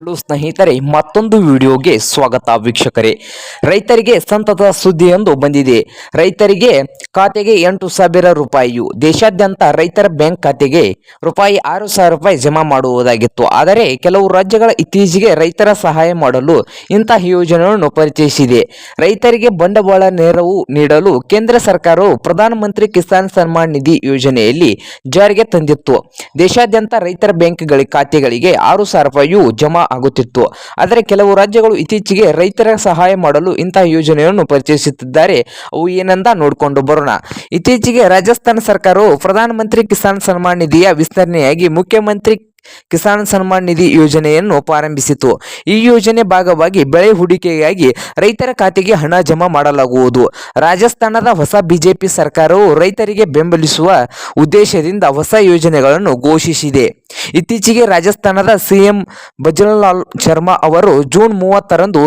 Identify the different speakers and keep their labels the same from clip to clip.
Speaker 1: Hello ಸ್ನೇಹಿತರೆ, ಮತ್ತೊಂದು ವಿಡಿಯೋಗೆ ಸ್ವಾಗತ ವೀಕ್ಷಕರೇ. ರೈತರಿಗೆ ಸಂತತ ಸುದ್ದಿಯೊಂದು ಬಂದಿದೆ. ರೈತರಿಗೆ ಖಾತೆಗೆ 8,000 ರೂಪಾಯಿಯು ದೇಶಾದ್ಯಂತ ರೈತರ ಬ್ಯಾಂಕ್ ಖಾತೆಗೆ ರೂಪಾಯಿ 6,000 ಜಮಾ ಮಾಡುವುದಾಗಿತ್ತು. ಆದರೆ ಕೆಲವು ರಾಜ್ಯಗಳ ಇತ್ತೀಚೆಗೆ ರೈತರ ಸಹಾಯ ಮಾಡಲು ಇಂತಹ ಯೋಜನೆಯನ್ನು ಪರಿಚಯಿಸಿದೆ. ರೈತರಿಗೆ ಬಂಡವಾಳ ನೆರವು ನೀಡಲು ಕೇಂದ್ರ ಸರ್ಕಾರವು ಪ್ರಧಾನಮಂತ್ರಿ ಕಿಸಾನ್ ಸನ್ಮಾನ್ ನಿಧಿ ಯೋಜನೆಯಲ್ಲಿ ಜಾರಿಗೆ ತಂದಿತ್ತು. ದೇಶಾದ್ಯಂತ ರೈತರ ಬ್ಯಾಂಕ್ಗಳ ಖಾತೆಗಳಿಗೆ 6,000 ರೂಪಾಯಿಯು ಜಮಾ ಆಗುತ್ತಿತ್ತು. ಆದರೆ ಕೆಲವು ರಾಜ್ಯಗಳು ಇತ್ತೀಚೆಗೆ ರೈತರ ಸಹಾಯ ಮಾಡಲು ಇಂತಹ ಯೋಜನೆಯನ್ನು ಪರಿಚಯಿಸುತ್ತಿದ್ದಾರೆ. ಅವು ಏನೆಂದ ನೋಡಿಕೊಂಡು ಬರೋಣ. ಇತ್ತೀಚೆಗೆ ರಾಜಸ್ಥಾನ ಸರ್ಕಾರವು ಪ್ರಧಾನಮಂತ್ರಿ ಕಿಸಾನ್ ಸನ್ಮಾನ್ ನಿಧಿಯ ವಿಸ್ತರಣೆಯಾಗಿ ಮುಖ್ಯಮಂತ್ರಿ ಕಿಸಾನ್ ಸನ್ಮಾನ್ ನಿಧಿ ಯೋಜನೆಯನ್ನು ಪ್ರಾರಂಭಿಸಿತು. ಈ ಯೋಜನೆ ಭಾಗವಾಗಿ ಬೆಳೆ ಹೂಡಿಕೆಗಾಗಿ ರೈತರ ಖಾತೆಗೆ ಹಣ ಜಮಾ ಮಾಡಲಾಗುವುದು. ರಾಜಸ್ಥಾನದ ಹೊಸ ಬಿಜೆಪಿ ಸರ್ಕಾರವು ರೈತರಿಗೆ ಬೆಂಬಲಿಸುವ ಉದ್ದೇಶದಿಂದ ಹೊಸ ಯೋಜನೆಗಳನ್ನು ಘೋಷಿಸಿದೆ. ಇತ್ತೀಚೆಗೆ ರಾಜಸ್ಥಾನದ ಸಿಎಂ ಭಜನಲಾಲ್ ಶರ್ಮಾ ಅವರು ಜೂನ್ 30ರಂದು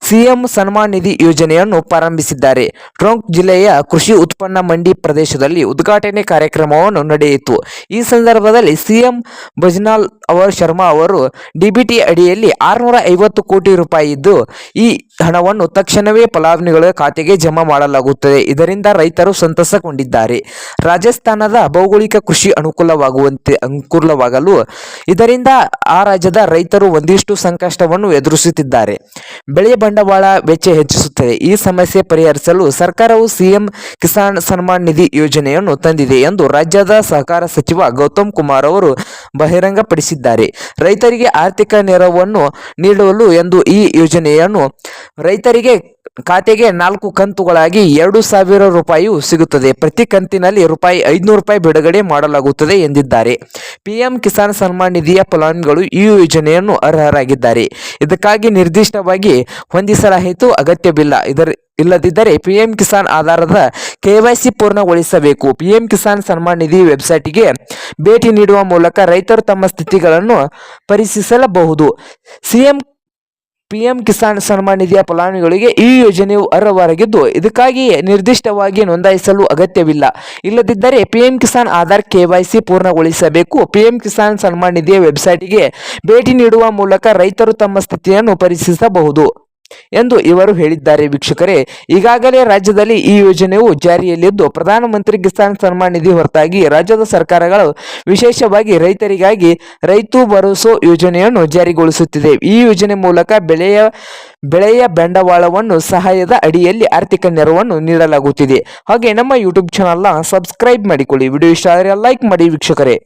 Speaker 1: ಸಿಎಂ ಸನ್ಮಾನ್ ನಿಧಿ ಯೋಜನೆಯನ್ನು ಪ್ರಾರಂಭಿಸಿದ್ದಾರೆ. ಟೊಂಕ್ ಜಿಲ್ಲೆಯ ಕೃಷಿ ಉತ್ಪನ್ನ ಮಂಡಿ ಪ್ರದೇಶದಲ್ಲಿ ಉದ್ಘಾಟನೆ ಕಾರ್ಯಕ್ರಮವನ್ನು ನಡೆಯಿತು. ಈ ಸಂದರ್ಭದಲ್ಲಿ ಸಿಎಂ ಭಜನಲಾಲ್ ಶರ್ಮಾ ಅವರು ಡಿಬಿಟಿ ಅಡಿಯಲ್ಲಿ 650 ಕೋಟಿ ರೂಪಾಯಿ ಇದ್ದು, ಈ ಹಣವನ್ನು ತಕ್ಷಣವೇ ಫಲಾನುಭವಿಗಳ ಖಾತೆಗೆ ಜಮಾ ಮಾಡಲಾಗುತ್ತದೆ. ಇದರಿಂದ ರೈತರು ಸಂತಸಗೊಂಡಿದ್ದಾರೆ. ರಾಜಸ್ಥಾನದ ಭೌಗೋಳಿಕ ಕೃಷಿ ಅನುಕೂಲವಾಗಲು ಇದರಿಂದ ಆ ರಾಜ್ಯದ ರೈತರು ಒಂದಿಷ್ಟು ಸಂಕಷ್ಟವನ್ನು ಎದುರಿಸುತ್ತಿದ್ದಾರೆ. ಬೆಳೆ ಬಂಡವಾಳ ವೆಚ್ಚ ಹೆಚ್ಚಿಸುತ್ತದೆ. ಈ ಸಮಸ್ಯೆ ಪರಿಹರಿಸಲು ಸರ್ಕಾರವು ಸಿಎಂ ಕಿಸಾನ್ ಸನ್ಮಾನ್ ನಿಧಿ ಯೋಜನೆಯನ್ನು ತಂದಿದೆ ಎಂದು ರಾಜ್ಯದ ಸಹಕಾರ ಸಚಿವ ಗೌತಮ್ ಕುಮಾರ್ ಅವರು ಬಹಿರಂಗಪಡಿಸಿದ್ದಾರೆ. ರೈತರಿಗೆ ಆರ್ಥಿಕ ನೆರವನ್ನು ನೀಡಲು ಎಂದು ಈ ಯೋಜನೆಯನ್ನು ರೈತರಿಗೆ ಖಾತೆಗೆ 4 ಕಂತುಗಳಾಗಿ 2,000 ರೂಪಾಯಿ ಸಿಗುತ್ತದೆ. ಪ್ರತಿ ಕಂತಿನಲ್ಲಿ ರೂಪಾಯಿ 500 ಬಿಡುಗಡೆ ಮಾಡಲಾಗುತ್ತದೆ ಎಂದಿದ್ದಾರೆ. ಪಿಎಂ ಕಿಸಾನ್ ಸನ್ಮಾನ್ ನಿಧಿಯ ಫಲಾನುಭವಿಗಳು ಈ ಯೋಜನೆಯನ್ನು ಅರ್ಹರಾಗಿದ್ದಾರೆ. ಇದಕ್ಕಾಗಿ ನಿರ್ದಿಷ್ಟವಾಗಿ ಹೊಂದಿಸಲಾಯಿತು ಅಗತ್ಯವಿಲ್ಲ. ಇಲ್ಲದಿದ್ದರೆ ಪಿಎಂ ಕಿಸಾನ್ ಆಧಾರದ ಕೆವೈಸಿ ಪೂರ್ಣಗೊಳಿಸಬೇಕು. ಪಿಎಂ ಕಿಸಾನ್ ಸನ್ಮಾನ್ ನಿಧಿ ವೆಬ್ಸೈಟ್ಗೆ ಭೇಟಿ ನೀಡುವ ಮೂಲಕ ರೈತರು ತಮ್ಮ ಸ್ಥಿತಿಗಳನ್ನು ಪರಿಶೀಲಿಸಬಹುದು. ಪಿಎಂ ಕಿಸಾನ್ ಸನ್ಮಾನ್ ನಿಧಿಯ ಫಲಾನುಭವಿಗಳಿಗೆ ಈ ಯೋಜನೆಯು ಅರ್ಹವಾಗಿದ್ದು, ಇದಕ್ಕಾಗಿ ನಿರ್ದಿಷ್ಟವಾಗಿ ನೋಂದಾಯಿಸಲು ಅಗತ್ಯವಿಲ್ಲ. ಇಲ್ಲದಿದ್ದರೆ ಪಿಎಂ ಕಿಸಾನ್ ಆಧಾರ್ ಕೆವೈಸಿ ಪೂರ್ಣಗೊಳಿಸಬೇಕು. ಪಿಎಂ ಕಿಸಾನ್ ಸನ್ಮಾನ್ ನಿಧಿಯ ವೆಬ್ಸೈಟ್ಗೆ ಭೇಟಿ ನೀಡುವ ಮೂಲಕ ರೈತರು ತಮ್ಮ ಸ್ಥಿತಿಯನ್ನು ಪರಿಶೀಲಿಸಬಹುದು ಎಂದು ಇವರು ಹೇಳಿದ್ದಾರೆ. ವೀಕ್ಷಕರೇ, ಈಗಾಗಲೇ ರಾಜ್ಯದಲ್ಲಿ ಈ ಯೋಜನೆಯು ಜಾರಿಯಲ್ಲಿದ್ದು, ಪ್ರಧಾನಮಂತ್ರಿ ಕಿಸಾನ್ ಸನ್ಮಾನ್ ನಿಧಿ ಹೊರತಾಗಿ ರಾಜ್ಯದ ಸರ್ಕಾರಗಳು ವಿಶೇಷವಾಗಿ ರೈತರಿಗಾಗಿ ರೈತ ಭರೋಸಾ ಯೋಜನೆಯನ್ನು ಜಾರಿಗೊಳಿಸುತ್ತಿದೆ. ಈ ಯೋಜನೆ ಮೂಲಕ ಬೆಳೆಯ ಬಂಡವಾಳವನ್ನು ಸಹಾಯದ ಅಡಿಯಲ್ಲಿ ಆರ್ಥಿಕ ನೆರವನ್ನು ನೀಡಲಾಗುತ್ತಿದೆ. ಹಾಗೆ ನಮ್ಮ ಯೂಟ್ಯೂಬ್ ಚಾನಲ್ನ ಸಬ್ಸ್ಕ್ರೈಬ್ ಮಾಡಿಕೊಳ್ಳಿ. ವಿಡಿಯೋ ಇಷ್ಟ ಆದರೆ ಲೈಕ್ ಮಾಡಿ ವೀಕ್ಷಕರೇ.